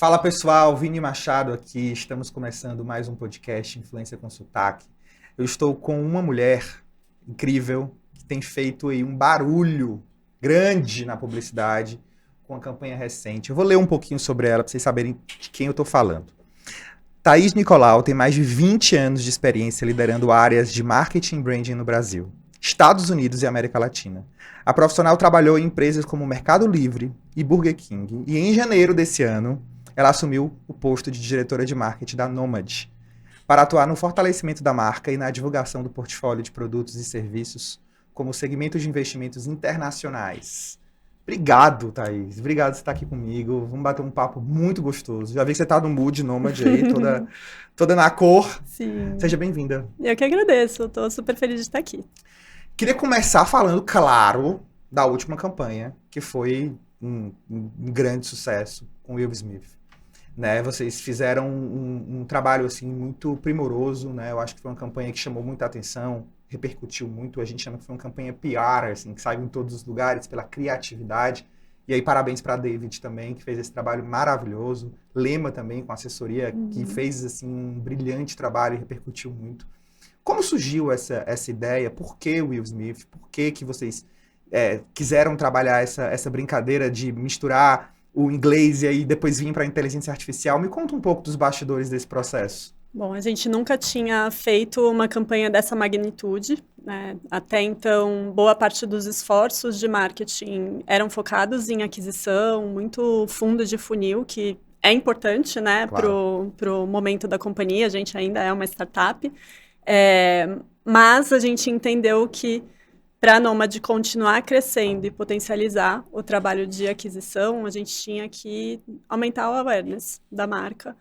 Fala pessoal, Vini Machado aqui, estamos começando mais um podcast Influência com Sotaque. Eu estou com uma mulher incrível que tem feito aí um barulho grande na publicidade com uma campanha recente. Eu vou ler um pouquinho sobre ela para vocês saberem de quem eu estou falando. Thaís Nicolau tem mais de 20 anos de experiência liderando áreas de marketing e branding no Brasil, Estados Unidos e América Latina. A profissional trabalhou em empresas como Mercado Livre e Burger King e em janeiro desse ano ela assumiu o posto de diretora de marketing da Nomad, para atuar no fortalecimento da marca e na divulgação do portfólio de produtos e serviços como segmento de investimentos internacionais. Obrigado, Thaís. Obrigado por estar aqui comigo. Vamos bater um papo muito gostoso. Já vi que você tá no mood Nomad aí, toda na cor. Sim. Seja bem-vinda. Eu que agradeço. Estou super feliz de estar aqui. Queria começar falando, claro, da última campanha, que foi um grande sucesso com Will Smith. Né, vocês fizeram um trabalho assim muito primoroso, né? Eu acho que foi uma campanha que chamou muita atenção, repercutiu muito. A gente chama que foi uma campanha PR, assim, que saiu em todos os lugares pela criatividade. E aí parabéns para David também, que fez esse trabalho maravilhoso. Lema também com assessoria, que fez assim um brilhante trabalho e repercutiu muito. Como surgiu essa ideia? Por que Will Smith? Por que vocês quiseram trabalhar essa brincadeira de misturar o inglês e aí depois vir para a inteligência artificial? Me conta um pouco dos bastidores desse processo. Bom, a gente nunca tinha feito uma campanha dessa magnitude, né? Até então, boa parte dos esforços de marketing eram focados em aquisição, muito fundo de funil, que é importante, né, Claro. pro momento da companhia. A gente ainda é uma startup, mas a gente entendeu que para a Nomad continuar crescendo e potencializar o trabalho de aquisição, a gente tinha que aumentar o awareness da marca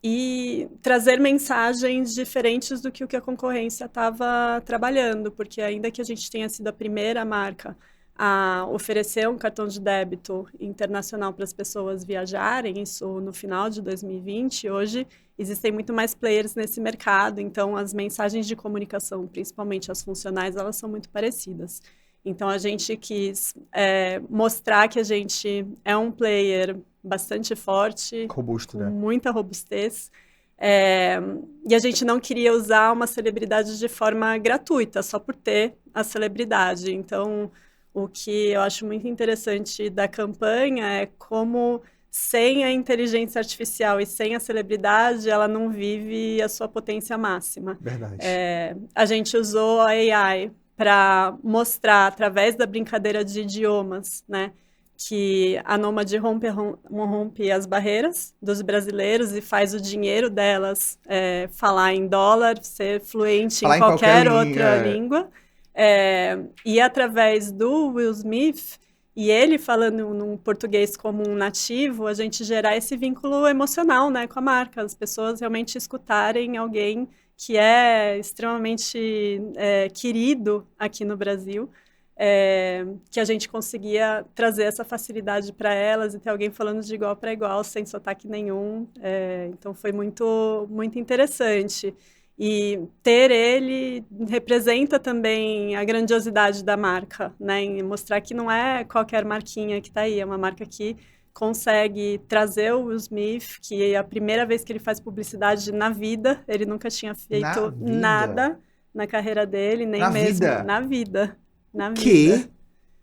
e trazer mensagens diferentes do que a concorrência estava trabalhando, porque ainda que a gente tenha sido a primeira marca a oferecer um cartão de débito internacional para as pessoas viajarem, isso no final de 2020, hoje existem muito mais players nesse mercado, então as mensagens de comunicação, principalmente as funcionais, elas são muito parecidas. Então a gente quis mostrar que a gente é um player bastante forte, Robusto, com né? muita robustez, e a gente não queria usar uma celebridade de forma gratuita, só por ter a celebridade. Então, o que eu acho muito interessante da campanha é como, sem a inteligência artificial e sem a celebridade, ela não vive a sua potência máxima. Verdade. A gente usou a AI para mostrar, através da brincadeira de idiomas, né, que a Nômade rompe as barreiras dos brasileiros e faz o dinheiro delas falar em dólar, ser fluente Falar em em qualquer outra língua. E através do Will Smith, e ele falando num português como um nativo, a gente gerar esse vínculo emocional, né, com a marca. As pessoas realmente escutarem alguém que é extremamente querido aqui no Brasil, que a gente conseguia trazer essa facilidade para elas e ter alguém falando de igual para igual, sem sotaque nenhum. Então foi muito, muito interessante. E ter ele representa também a grandiosidade da marca, né? Em mostrar que não é qualquer marquinha que está aí, é uma marca que consegue trazer o Will Smith, que é a primeira vez que ele faz publicidade na vida, ele nunca tinha feito nada na carreira dele, nem mesmo na vida. Na vida.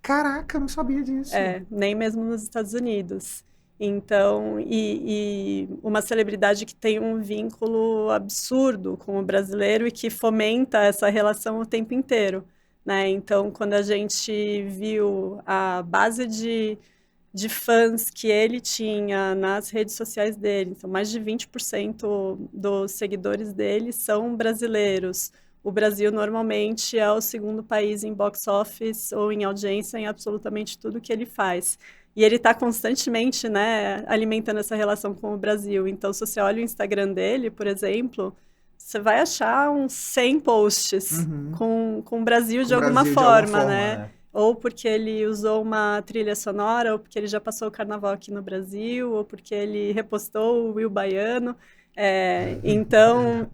Caraca, eu não sabia disso. Nem mesmo nos Estados Unidos. Então, e uma celebridade que tem um vínculo absurdo com o brasileiro e que fomenta essa relação o tempo inteiro, né? Então, quando a gente viu a base de fãs que ele tinha nas redes sociais dele, então mais de 20% dos seguidores dele são brasileiros. O Brasil normalmente é o segundo país em box office ou em audiência em absolutamente tudo que ele faz. E ele está constantemente, né, alimentando essa relação com o Brasil. Então, se você olha o Instagram dele, por exemplo, você vai achar uns 100 posts com o Brasil de alguma forma, né? Ou porque ele usou uma trilha sonora, ou porque ele já passou o carnaval aqui no Brasil, ou porque ele repostou o Will Baiano. Então,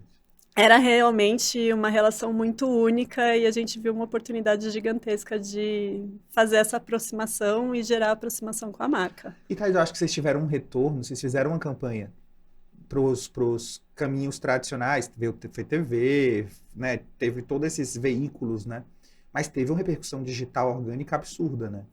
era realmente uma relação muito única e a gente viu uma oportunidade gigantesca de fazer essa aproximação e gerar aproximação com a marca. E, Thais, eu acho que vocês tiveram um retorno, vocês fizeram uma campanha pros caminhos tradicionais, foi TV, né? Teve todos esses veículos, né? Mas teve uma repercussão digital orgânica absurda, né?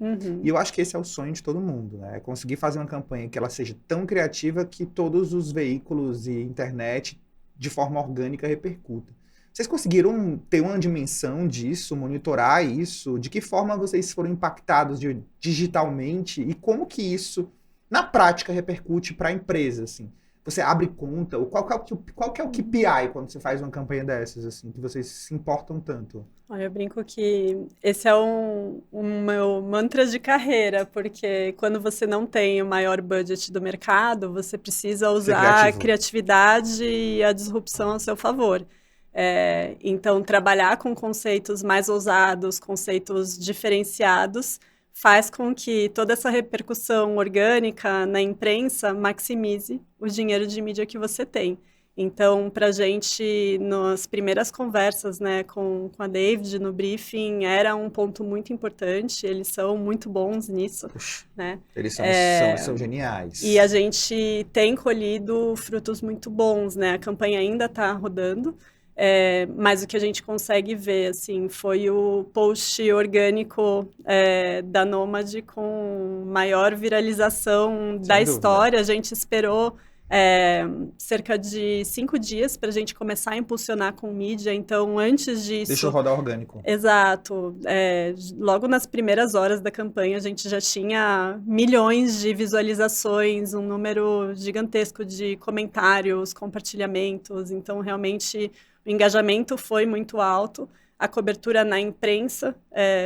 E eu acho que esse é o sonho de todo mundo, né? É conseguir fazer uma campanha que ela seja tão criativa que todos os veículos e internet, de forma orgânica, repercutam. Vocês conseguiram ter uma dimensão disso, monitorar isso? De que forma vocês foram impactados digitalmente e como que isso, na prática, repercute para a empresa, assim? Você abre conta? Ou qual que é o KPI quando você faz uma campanha dessas, assim, que vocês se importam tanto? Olha, eu brinco que esse é um meu mantra de carreira, porque quando você não tem o maior budget do mercado, você precisa Ser usar a criativo. criatividade e a disrupção a seu favor. Então, trabalhar com conceitos mais ousados, conceitos diferenciados, faz com que toda essa repercussão orgânica na imprensa maximize o dinheiro de mídia que você tem. Então, para a gente, nas primeiras conversas, né, com a David no briefing, era um ponto muito importante. Eles são muito bons nisso, Puxa, né? eles são geniais. E a gente tem colhido frutos muito bons, né? A campanha ainda está rodando, mas o que a gente consegue ver, assim, foi o post orgânico da Nômade com maior viralização da Sem dúvida. história. A gente esperou cerca de 5 dias para a gente começar a impulsionar com mídia. Então, antes disso... Deixa eu rodar orgânico. Exato. Logo nas primeiras horas da campanha, a gente já tinha milhões de visualizações, um número gigantesco de comentários, compartilhamentos. Então, realmente, o engajamento foi muito alto. A cobertura na imprensa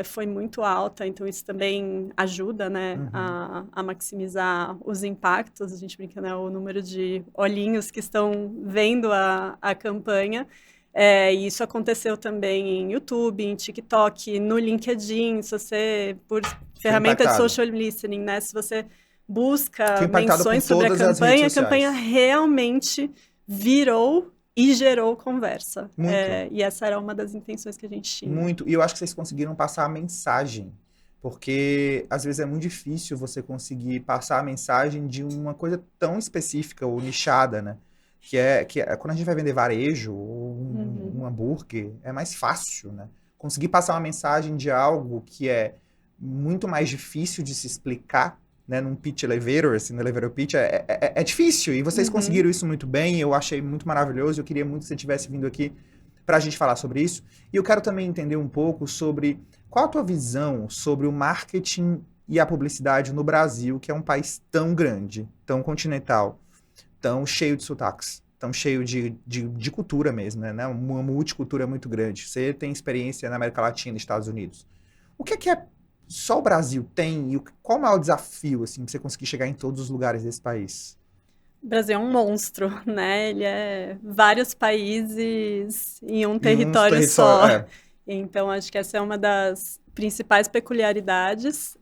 foi muito alta, então isso também ajuda, né, a maximizar os impactos. A gente brinca, né, o número de olhinhos que estão vendo a campanha. E isso aconteceu também em YouTube, em TikTok, no LinkedIn, se você, por ferramenta de social listening, né, se você busca menções sobre a campanha realmente virou e gerou conversa. E essa era uma das intenções que a gente tinha. Muito. E eu acho que vocês conseguiram passar a mensagem. Porque, às vezes, é muito difícil você conseguir passar a mensagem de uma coisa tão específica ou nichada, né? Que é quando a gente vai vender varejo ou um hambúrguer, é mais fácil, né? Conseguir passar uma mensagem de algo que é muito mais difícil de se explicar, né, num pitch elevator, assim, no elevator pitch, é difícil, e vocês conseguiram isso muito bem, eu achei muito maravilhoso, eu queria muito que você tivesse vindo aqui para a gente falar sobre isso, e eu quero também entender um pouco sobre qual a tua visão sobre o marketing e a publicidade no Brasil, que é um país tão grande, tão continental, tão cheio de sotaques, tão cheio de cultura mesmo, né, uma multicultura muito grande. Você tem experiência na América Latina e Estados Unidos. O que é só o Brasil tem? E qual é o maior desafio, assim, pra você conseguir chegar em todos os lugares desse país? O Brasil é um monstro, né? Ele é vários países em um território só. Então, acho que essa é uma das principais peculiaridades.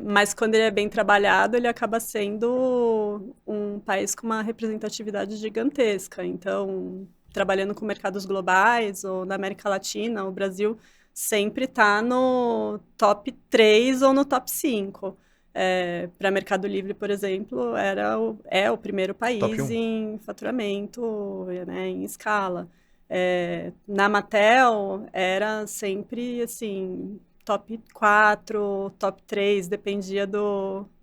Mas quando ele é bem trabalhado, ele acaba sendo um país com uma representatividade gigantesca. Então, trabalhando com mercados globais ou na América Latina, o Brasil sempre está no top 3 ou no top 5. Para Mercado Livre, por exemplo, é o primeiro país em faturamento, né, em escala. Na Mattel, era sempre, assim, top 4, top 3, dependia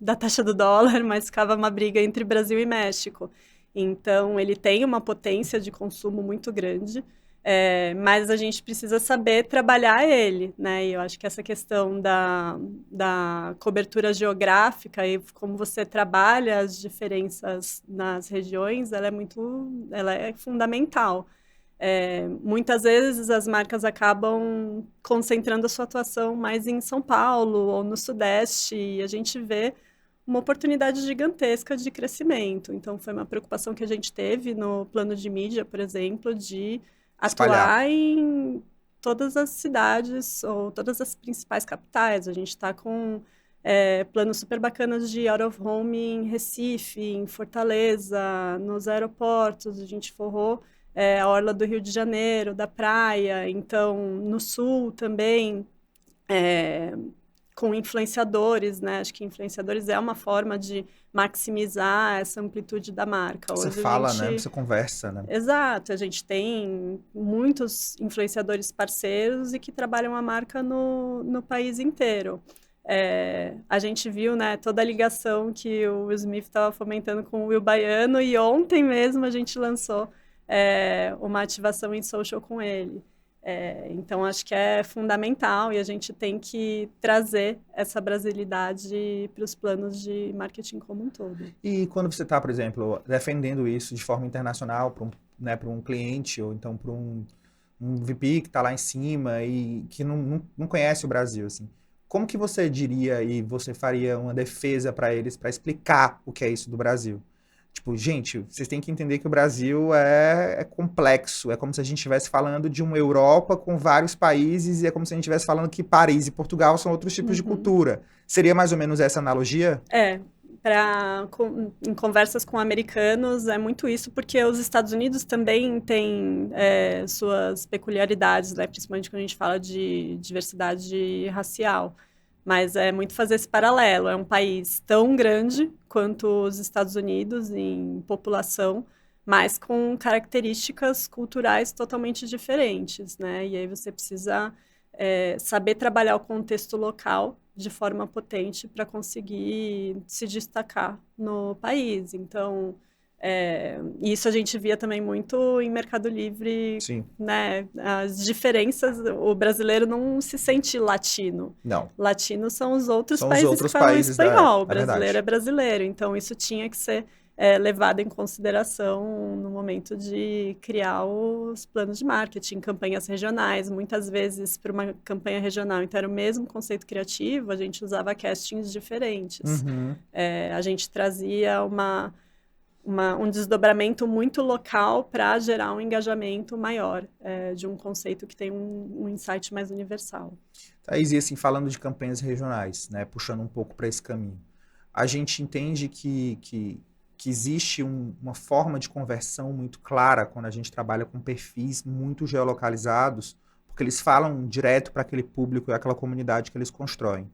da taxa do dólar, mas ficava uma briga entre Brasil e México. Então, ele tem uma potência de consumo muito grande. Mas a gente precisa saber trabalhar ele, né? E eu acho que essa questão da cobertura geográfica e como você trabalha as diferenças nas regiões, ela é fundamental. Muitas vezes as marcas acabam concentrando a sua atuação mais em São Paulo ou no Sudeste, e a gente vê uma oportunidade gigantesca de crescimento. Então, foi uma preocupação que a gente teve no plano de mídia, por exemplo, de atuar em todas as cidades ou todas as principais capitais. A gente está com planos super bacanas de out of home em Recife, em Fortaleza, nos aeroportos. A gente forrou a orla do Rio de Janeiro, da praia, então no sul também, com influenciadores, né? Acho que influenciadores é uma forma de maximizar essa amplitude da marca. Você Hoje a fala, né? gente... Você conversa, né? Exato, a gente tem muitos influenciadores parceiros e que trabalham a marca no país inteiro. A gente viu, né, toda a ligação que o Will Smith estava fomentando com o Will Baiano e ontem mesmo a gente lançou uma ativação em social com ele. Então, acho que é fundamental e a gente tem que trazer essa brasilidade para os planos de marketing como um todo. E quando você está, por exemplo, defendendo isso de forma internacional para né, para um cliente ou então para um VP que está lá em cima e que não conhece o Brasil, assim, como que você diria e você faria uma defesa para eles para explicar o que é isso do Brasil? Tipo, gente, vocês têm que entender que o Brasil é complexo. É como se a gente estivesse falando de uma Europa com vários países e é como se a gente estivesse falando que Paris e Portugal são outros tipos de cultura. Seria mais ou menos essa analogia? Em conversas com americanos é muito isso, porque os Estados Unidos também têm suas peculiaridades, né? Principalmente quando a gente fala de diversidade racial. Mas é muito fazer esse paralelo. É um país tão grande quanto os Estados Unidos em população, mas com características culturais totalmente diferentes, né? E aí você precisa saber trabalhar o contexto local de forma potente para conseguir se destacar no país. Então, isso a gente via também muito em Mercado Livre, Sim. né? As diferenças, o brasileiro não se sente latino. Não. Latinos são os outros São os países outros que falam países espanhol. é O brasileiro verdade. é brasileiro. Então, isso tinha que ser levado em consideração no momento de criar os planos de marketing, campanhas regionais. Muitas vezes, para uma campanha regional, então era o mesmo conceito criativo, a gente usava castings diferentes. Uhum. A gente trazia um desdobramento muito local para gerar um engajamento maior de um conceito que tem um insight mais universal. Thaís, e assim, falando de campanhas regionais, né, puxando um pouco para esse caminho, a gente entende que existe uma forma de conversão muito clara quando a gente trabalha com perfis muito geolocalizados, porque eles falam direto para aquele público e aquela comunidade que eles constroem.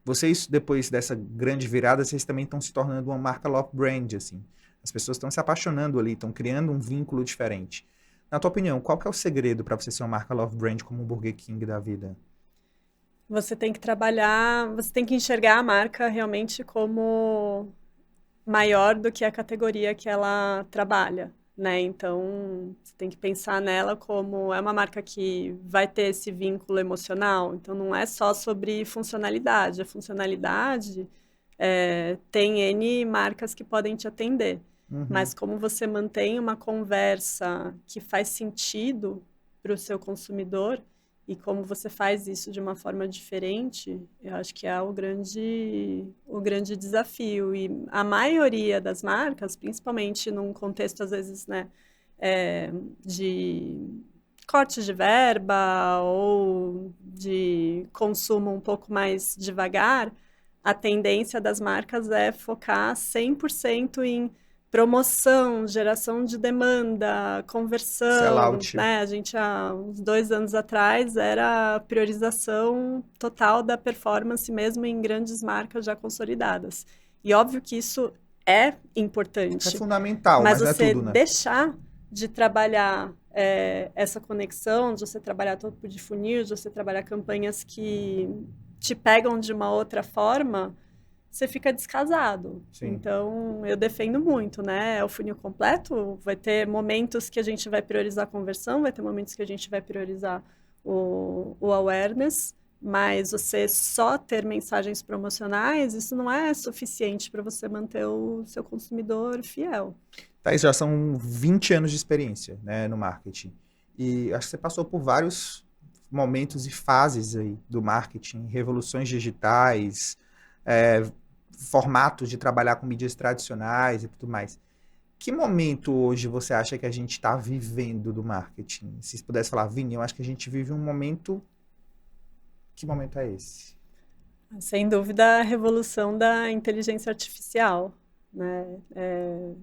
Vocês, depois dessa grande virada, vocês também estão se tornando uma marca love brand, assim. As pessoas estão se apaixonando ali, estão criando um vínculo diferente. Na tua opinião, qual que é o segredo para você ser uma marca love brand como o Burger King da vida? Você tem que trabalhar, você tem que enxergar a marca realmente como maior do que a categoria que ela trabalha, né? Então, você tem que pensar nela como é uma marca que vai ter esse vínculo emocional. Então, não é só sobre funcionalidade. A funcionalidade tem N marcas que podem te atender. Uhum. Mas como você mantém uma conversa que faz sentido para o seu consumidor e como você faz isso de uma forma diferente, eu acho que é o grande desafio. E a maioria das marcas, principalmente num contexto, às vezes, né, de corte de verba ou de consumo um pouco mais devagar, a tendência das marcas é focar 100% em promoção, geração de demanda, conversão, Sellout. né? A gente, há uns 2 anos atrás, era a priorização total da performance mesmo em grandes marcas já consolidadas. E óbvio que isso é importante. É fundamental, mas não é tudo, né? Deixar de trabalhar essa conexão, de você trabalhar topo de funil, de você trabalhar campanhas que te pegam de uma outra forma, você fica descasado. Sim. Então, eu defendo muito, né? É o funil completo, vai ter momentos que a gente vai priorizar a conversão, vai ter momentos que a gente vai priorizar o awareness, mas você só ter mensagens promocionais, isso não é suficiente para você manter o seu consumidor fiel. Thaís, já são 20 anos de experiência, né, no marketing. E acho que você passou por vários momentos e fases aí do marketing, revoluções digitais, formatos de trabalhar com mídias tradicionais e tudo mais. Que momento hoje você acha que a gente está vivendo do marketing? Se você pudesse falar, Vini, eu acho que a gente vive um momento... Que momento é esse? Sem dúvida, a revolução da inteligência artificial, né?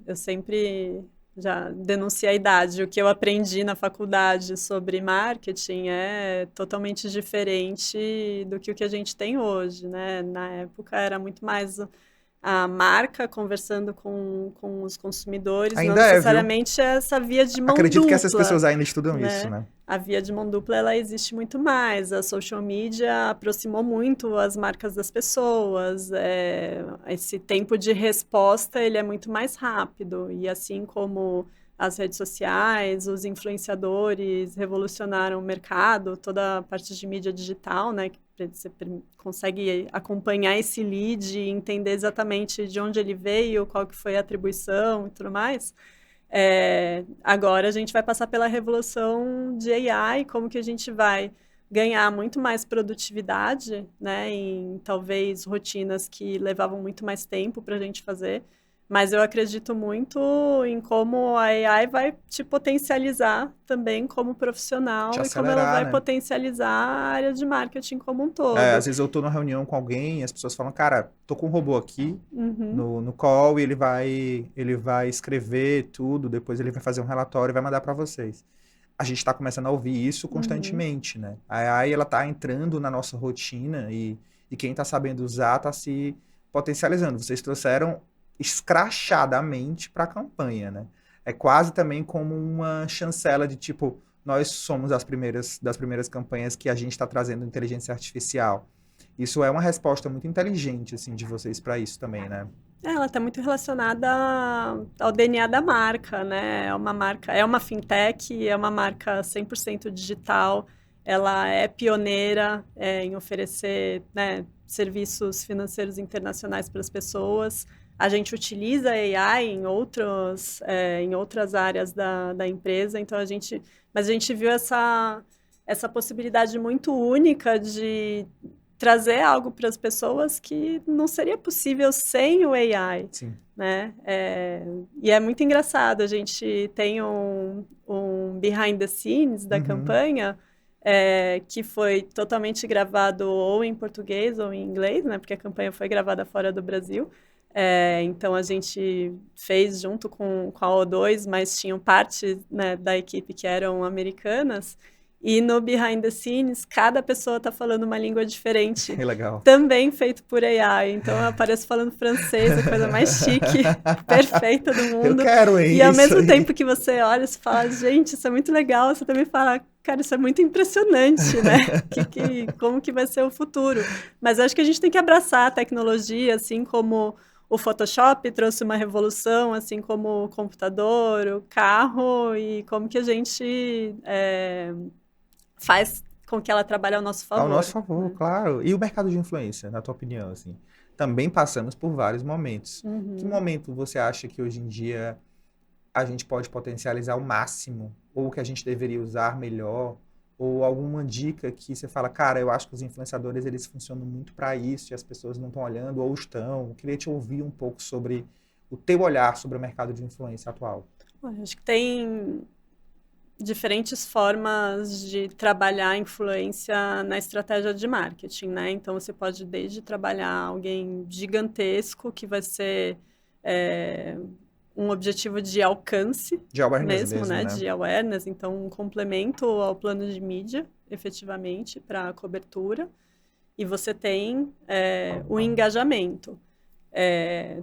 Eu sempre já denuncia a idade. O que eu aprendi na faculdade sobre marketing é totalmente diferente do que o que a gente tem hoje, né? Na época era muito mais a marca conversando com os consumidores, não Ainda é, viu? necessariamente essa via de mão Acredito que essas dupla, pessoas ainda estudam isso, né? né? A via de mão dupla, ela existe muito mais. A social media aproximou muito as marcas das pessoas. Esse tempo de resposta, ele é muito mais rápido. E assim como as redes sociais, os influenciadores revolucionaram o mercado, toda a parte de mídia digital, né? Que você consegue acompanhar esse lead e entender exatamente de onde ele veio, qual que foi a atribuição e tudo mais. Agora a gente vai passar pela revolução de AI, como que a gente vai ganhar muito mais produtividade, né, em talvez rotinas que levavam muito mais tempo para a gente fazer, mas eu acredito muito em como a AI vai te potencializar também como Te profissional e como ela acelerar, vai né? potencializar a área de marketing como um Às todo. vezes eu tô numa reunião com alguém e as pessoas falam, cara, tô com um robô aqui Uhum, no call e ele vai escrever tudo, depois ele vai fazer um relatório e vai mandar para vocês. A gente está começando a ouvir isso uhum. constantemente, né? A AI, ela tá entrando na nossa rotina e quem tá sabendo usar tá se potencializando. Vocês trouxeram escrachadamente para a campanha, né? É quase também como uma chancela de tipo, nós somos das primeiras campanhas que a gente está trazendo inteligência artificial. Isso é uma resposta muito inteligente, assim, de vocês para isso também, né? Ela está muito relacionada ao DNA da marca, né? É uma fintech, é uma marca 100% digital, ela é pioneira em oferecer, né, serviços financeiros internacionais para as pessoas. A gente utiliza a AI em outras áreas da empresa, então mas a gente viu essa possibilidade muito única de trazer algo para as pessoas que não seria possível sem o AI, Sim. né? E é muito engraçado, a gente tem um behind the scenes da Uhum. campanha que foi totalmente gravado ou em português ou em inglês, né? Porque a campanha foi gravada fora do Brasil. Então a gente fez junto com a O2, mas tinham partes, né, da equipe que eram americanas. E no behind the scenes, cada pessoa está falando uma língua diferente, Que legal. também feito por AI. Então eu apareço falando francês, a coisa mais chique, perfeita do Eu mundo. quero, E hein? ao Isso mesmo tempo aí. que você olha, você fala, gente, isso é muito legal. Você também fala, cara, isso é muito impressionante, né? Como que vai ser o futuro? Mas acho que a gente tem que abraçar a tecnologia, assim como o Photoshop trouxe uma revolução, assim como o computador, o carro, e como que a gente faz com que ela trabalhe ao nosso Ao nosso favor, favor, né? claro. E o mercado de influência, na tua opinião, assim? Também passamos por vários momentos. Que Uhum. momento você acha que hoje em dia a gente pode potencializar ao máximo? Ou que a gente deveria usar melhor? Ou alguma dica que você fala, cara, eu acho que os influenciadores eles funcionam muito para isso e as pessoas não estão olhando ou estão. Eu queria te ouvir um pouco sobre o teu olhar sobre o mercado de influência atual. Olha, acho que tem diferentes formas de trabalhar a influência na estratégia de marketing, né? Então você pode desde trabalhar alguém gigantesco que vai ser é, um objetivo de alcance De awareness mesmo, mesmo, né? né? De awareness, então um complemento ao plano de mídia, efetivamente, para a cobertura. E você tem o engajamento.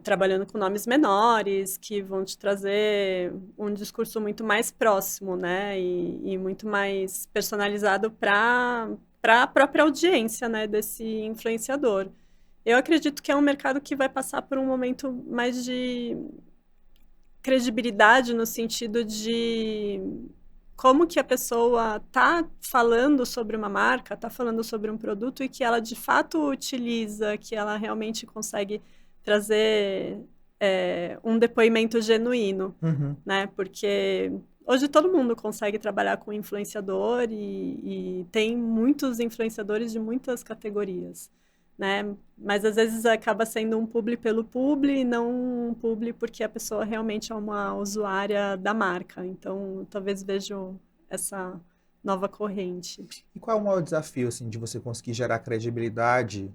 Trabalhando com nomes menores, que vão te trazer um discurso muito mais próximo, né? E muito mais personalizado para a própria audiência, né? Desse influenciador. Eu acredito que é um mercado que vai passar por um momento mais de credibilidade no sentido de como que a pessoa está falando sobre uma marca, está falando sobre um produto e que ela de fato utiliza, que ela realmente consegue trazer um depoimento genuíno, Uhum. né? Porque hoje todo mundo consegue trabalhar com influenciador e tem muitos influenciadores de muitas categorias, né? Mas às vezes acaba sendo um publi pelo publi e não um publi porque a pessoa realmente é uma usuária da marca. Então, talvez vejo essa nova corrente. E qual é o maior desafio, assim, de você conseguir gerar credibilidade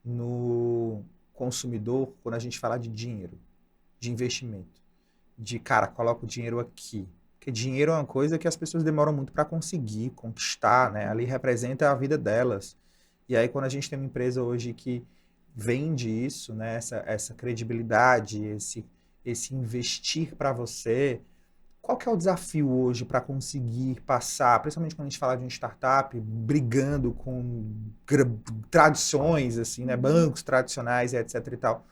no consumidor quando a gente fala de dinheiro, de investimento? cara, coloca o dinheiro aqui. Porque dinheiro é uma coisa que as pessoas demoram muito para conseguir, conquistar, né? Ali representa a vida delas. E aí, quando a gente tem uma empresa hoje que vende isso, né? Essa credibilidade, esse investir para você, qual que é o desafio hoje para conseguir passar, principalmente quando a gente fala de uma startup, brigando com tradições, assim, né? Bancos tradicionais, etc e tal.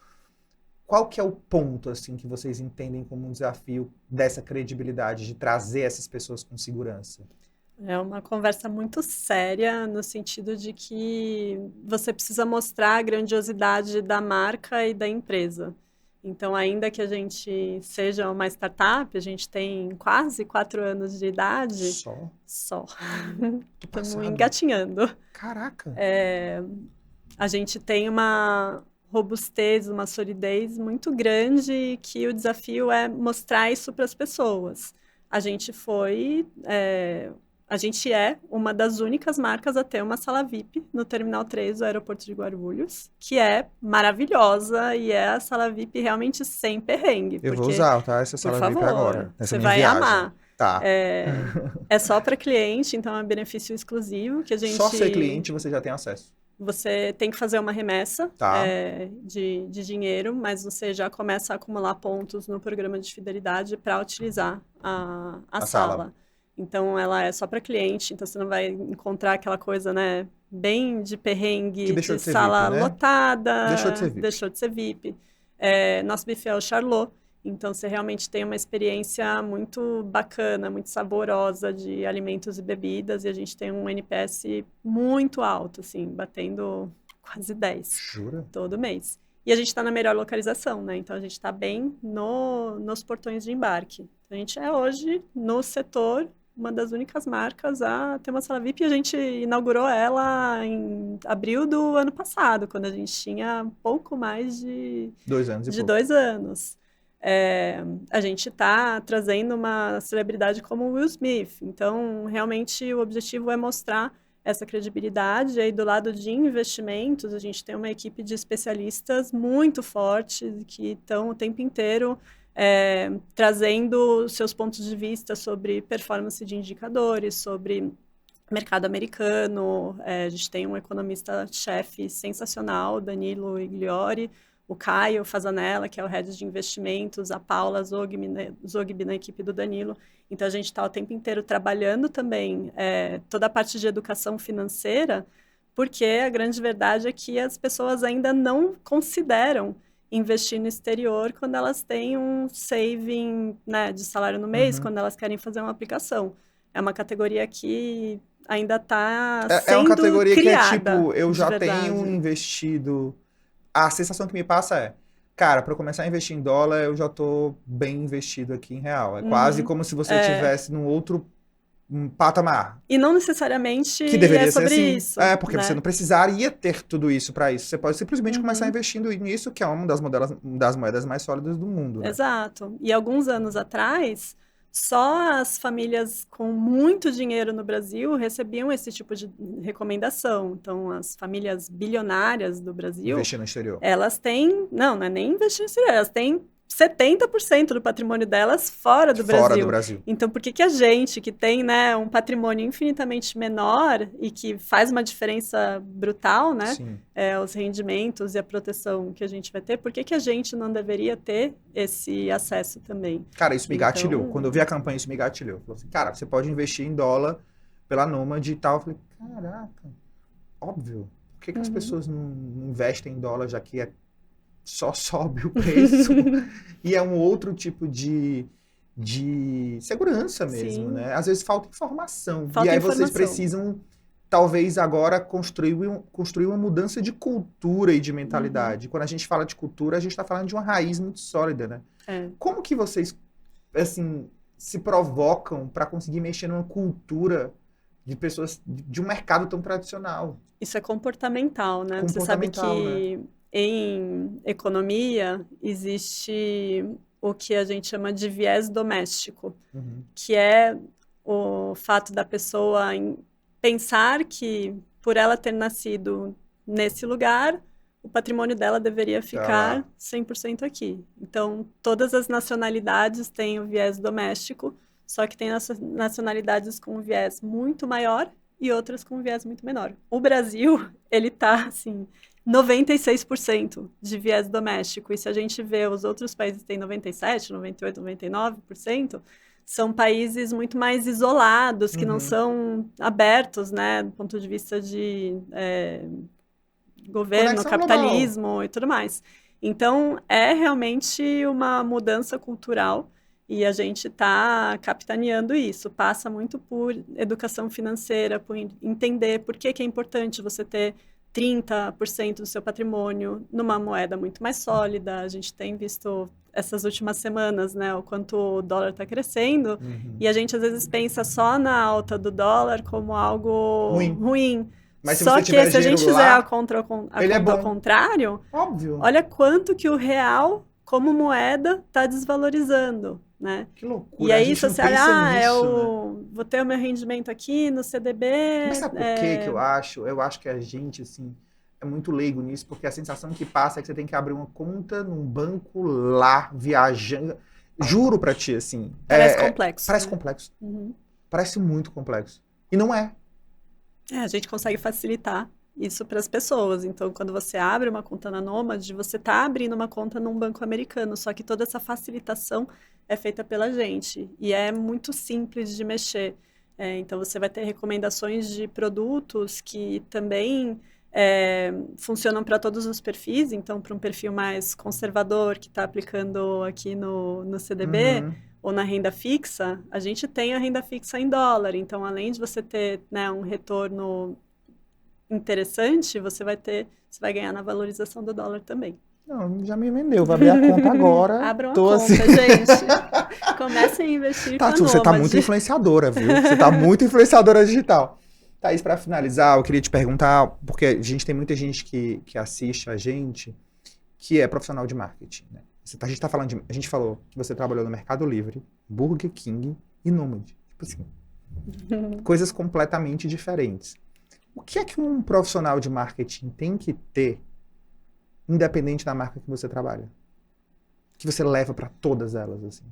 Qual que é o ponto, assim, que vocês entendem como um desafio dessa credibilidade, de trazer essas pessoas com segurança? É uma conversa muito séria, no sentido de que você precisa mostrar a grandiosidade da marca e da empresa. Então, ainda que a gente seja uma startup, a gente tem quase 4 anos de idade, Só? só. Que Estamos passado. engatinhando. Caraca. A gente tem uma robustez, uma solidez muito grande e que o desafio é mostrar isso para as pessoas. A gente a gente é uma das únicas marcas a ter uma sala VIP no Terminal 3 do aeroporto de Guarulhos, que é maravilhosa e é a sala VIP realmente sem perrengue, Eu vou porque, usar, tá? Essa por sala VIP favor, agora, nessa você minha vai viagem. amar. Tá. É só para cliente, então é um benefício exclusivo que a gente... Só ser cliente você já tem acesso. Você tem que fazer uma remessa Tá. de dinheiro, mas você já começa a acumular pontos no programa de fidelidade para utilizar a sala. Então, ela é só para cliente, então você não vai encontrar aquela coisa, né, bem de perrengue, Que deixou de de ser sala VIP, né? lotada. Deixou de ser VIP. Deixou de ser VIP. Nosso buffet é o Charlot. Então, você realmente tem uma experiência muito bacana, muito saborosa de alimentos e bebidas. E a gente tem um NPS muito alto, assim, batendo quase 10 Jura? todo mês. E a gente está na melhor localização, né? Então, a gente está bem nos portões de embarque. A gente é hoje, no setor, uma das únicas marcas a ter uma sala VIP. E a gente inaugurou ela em abril do ano passado, quando a gente tinha pouco mais de 2 anos e pouco. 2 anos. A gente está trazendo uma celebridade como o Will Smith. Então, realmente, o objetivo é mostrar essa credibilidade. E aí, do lado de investimentos, a gente tem uma equipe de especialistas muito forte que estão o tempo inteiro trazendo seus pontos de vista sobre performance de indicadores, sobre mercado americano. A gente tem um economista-chefe sensacional, Danilo Igliori, o Caio Fazanella, que é o head de investimentos, a Paula Zogby na equipe do Danilo. Então, a gente está o tempo inteiro trabalhando também toda a parte de educação financeira, porque a grande verdade é que as pessoas ainda não consideram investir no exterior quando elas têm um saving, né, de salário no mês, quando elas querem fazer uma aplicação. É uma categoria que ainda está sendo É uma categoria criada, que é tipo, eu já verdade. tenho investido... A sensação que me passa é, cara, para eu começar a investir em dólar, eu já tô bem investido aqui em real. É quase como se você estivesse num outro patamar. E não necessariamente Que deveria é sobre ser assim. isso. Porque né? você não precisaria ter tudo isso para isso. Você pode simplesmente começar investindo nisso, que é uma das moedas mais sólidas do mundo, né? Exato. E alguns anos atrás, só as famílias com muito dinheiro no Brasil recebiam esse tipo de recomendação. Então, as famílias bilionárias do Brasil, Investir no exterior. elas têm... Não é nem investir no exterior, elas têm 70% do patrimônio delas fora do Brasil. Fora do Brasil. Então, por que a gente, que tem, né, um patrimônio infinitamente menor e que faz uma diferença brutal, né? Sim. Os rendimentos e a proteção que a gente vai ter, por que a gente não deveria ter esse acesso também? Cara, isso me gatilhou. Então... Quando eu vi a campanha, isso me gatilhou. Falou assim, cara, você pode investir em dólar pela Nômade e tal. Eu falei, caraca, óbvio. Por que as pessoas não investem em dólar, já que só sobe o preço? E é um outro tipo de segurança mesmo, Sim. né? Às vezes falta informação. Falta e aí informação. vocês precisam, talvez agora, construir uma mudança de cultura e de mentalidade. Quando a gente fala de cultura, a gente está falando de uma raiz muito sólida, né? Como que vocês, assim, se provocam para conseguir mexer numa cultura de pessoas, de um mercado tão tradicional? Isso é comportamental, né? Você sabe que em economia existe o que a gente chama de viés doméstico, que é o fato da pessoa pensar que, por ela ter nascido nesse lugar, o patrimônio dela deveria ficar 100% aqui. Então, todas as nacionalidades têm o viés doméstico, só que tem nacionalidades com um viés muito maior e outras com um viés muito menor. O Brasil, ele tá, assim, 96% de viés doméstico. E se a gente vê os outros países que têm 97%, 98%, 99%, são países muito mais isolados, que não são abertos, né, do ponto de vista de governo, Conexão capitalismo global. e tudo mais. Então, é realmente uma mudança cultural e a gente está capitaneando isso. Passa muito por educação financeira, por entender por que é importante você ter 30% do seu patrimônio numa moeda muito mais sólida. A gente tem visto essas últimas semanas, né, o quanto o dólar está crescendo, e a gente às vezes pensa só na alta do dólar como algo ruim. Mas Só que se a gente fizer a conta ao contrário, óbvio, olha quanto que o real como moeda está desvalorizando, né? Que loucura. E aí, se você olhar, vou ter o meu rendimento aqui no CDB... Mas sabe por que eu acho? Eu acho que a gente, assim, é muito leigo nisso, porque a sensação que passa é que você tem que abrir uma conta num banco lá, viajando. Juro pra ti, assim. Parece complexo. Parece complexo. Parece muito complexo. E não é. A gente consegue facilitar isso para as pessoas. Então, quando você abre uma conta na Nomad, você está abrindo uma conta num banco americano, só que toda essa facilitação é feita pela gente. E é muito simples de mexer. Então, você vai ter recomendações de produtos que também funcionam para todos os perfis. Então, para um perfil mais conservador, que está aplicando aqui no CDB, ou na renda fixa, a gente tem a renda fixa em dólar. Então, além de você ter, né, um retorno interessante, você vai ganhar na valorização do dólar também. Não, já me vendeu, vou abrir a conta agora. Abram a conta, gente. Comecem a investir com a Você tá muito influenciadora, viu? Você tá muito influenciadora digital. Thaís, para finalizar, eu queria te perguntar, porque a gente tem muita gente que assiste a gente, que é profissional de marketing, né? A gente falou que você trabalhou no Mercado Livre, Burger King e Nomad. Tipo assim, coisas completamente diferentes. O que é que um profissional de marketing tem que ter, independente da marca que você trabalha? Que você leva para todas elas, assim?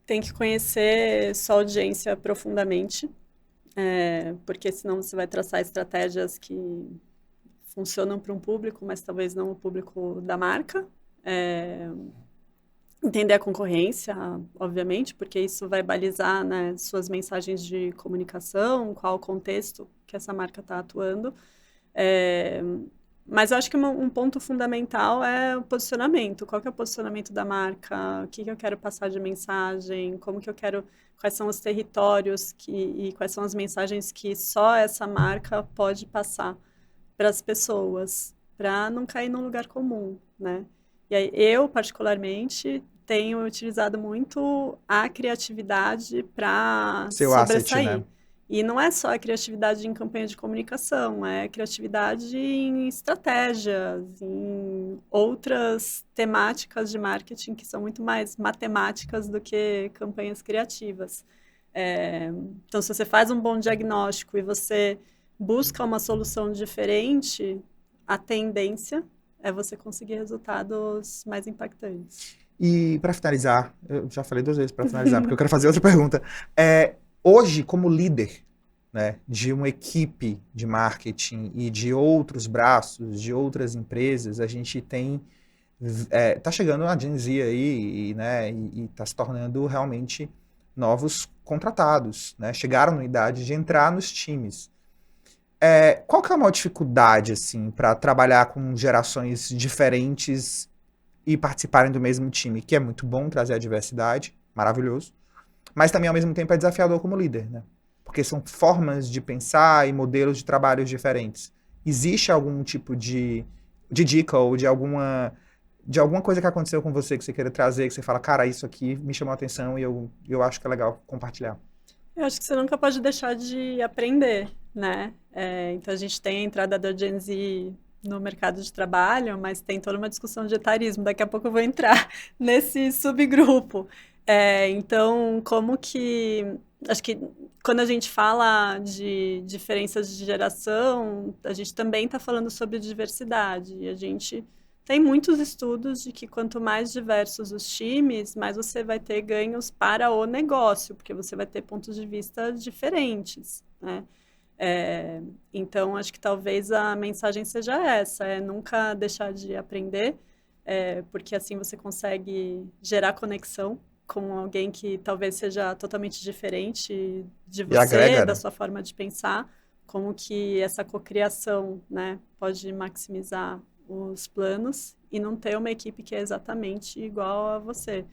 Tem que conhecer sua audiência profundamente, porque senão você vai traçar estratégias que funcionam para um público, mas talvez não o público da marca. Entender a concorrência, obviamente, porque isso vai balizar, né, suas mensagens de comunicação, qual o contexto que essa marca está atuando. Mas eu acho que um ponto fundamental é o posicionamento. Qual que é o posicionamento da marca? O que eu quero passar de mensagem? Como que eu quero... Quais são os territórios e quais são as mensagens que só essa marca pode passar para as pessoas, para não cair num lugar comum, né? E aí, eu, particularmente, tenho utilizado muito a criatividade para sobressair. Asset, né? E não é só a criatividade em campanha de comunicação, é a criatividade em estratégias, em outras temáticas de marketing que são muito mais matemáticas do que campanhas criativas. Então, se você faz um bom diagnóstico e você busca uma solução diferente, a tendência é você conseguir resultados mais impactantes. E para finalizar, eu já falei 2 vezes para finalizar, porque eu quero fazer outra pergunta. Hoje, como líder, né, de uma equipe de marketing e de outros braços, de outras empresas, a gente tem... tá chegando a Gen Z aí, né, e tá se tornando realmente novos contratados, né? Chegaram na idade de entrar nos times. Qual que é a maior dificuldade, assim, para trabalhar com gerações diferentes e participarem do mesmo time? Que é muito bom trazer a diversidade, maravilhoso, mas também, ao mesmo tempo, é desafiador como líder, né? Porque são formas de pensar e modelos de trabalhos diferentes. Existe algum tipo de dica ou de alguma coisa que aconteceu com você que você queira trazer, que você fala, cara, isso aqui me chamou a atenção e eu acho que é legal compartilhar? Eu acho que você nunca pode deixar de aprender, né? Então, a gente tem a entrada da Gen Z no mercado de trabalho, mas tem toda uma discussão de etarismo. Daqui a pouco eu vou entrar nesse subgrupo. Então, como que acho que quando a gente fala de diferenças de geração, a gente também está falando sobre diversidade. E a gente tem muitos estudos de que quanto mais diversos os times, mais você vai ter ganhos para o negócio, porque você vai ter pontos de vista diferentes, né? Então, acho que talvez a mensagem seja essa, nunca deixar de aprender, porque assim você consegue gerar conexão com alguém que talvez seja totalmente diferente de E você, agrega, da né? sua forma de pensar, como que essa cocriação, né, pode maximizar os planos e não ter uma equipe que é exatamente igual a você.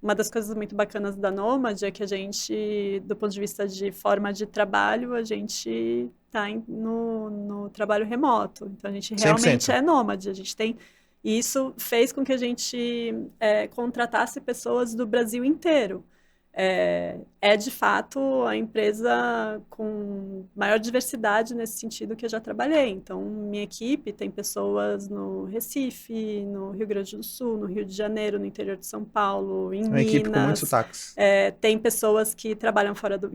Uma das coisas muito bacanas da Nomad é que a gente, do ponto de vista de forma de trabalho, a gente está no trabalho remoto. Então, a gente realmente 100%. é nômade. A gente tem... E isso fez com que a gente contratasse pessoas do Brasil inteiro. De fato, a empresa com maior diversidade nesse sentido que eu já trabalhei. Então, minha equipe tem pessoas no Recife, no Rio Grande do Sul, no Rio de Janeiro, no interior de São Paulo, em Uma equipe com muitos Minas. sotaques. Tem pessoas que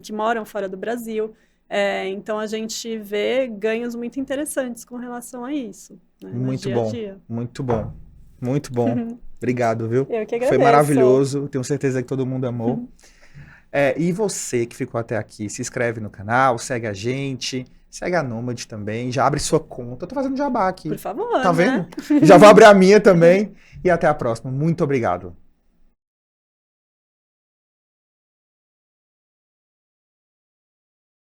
que moram fora do Brasil. Então, a gente vê ganhos muito interessantes com relação a isso, né, no Muito dia a bom, dia. muito bom, muito bom. Obrigado, viu? Eu que Foi agradeço. maravilhoso, tenho certeza que todo mundo amou. E você que ficou até aqui, se inscreve no canal, segue a gente, segue a Nomad também, já abre sua conta. Eu tô fazendo jabá aqui. Por favor, Tá né? vendo? Já vou abrir a minha também. E até a próxima. Muito obrigado.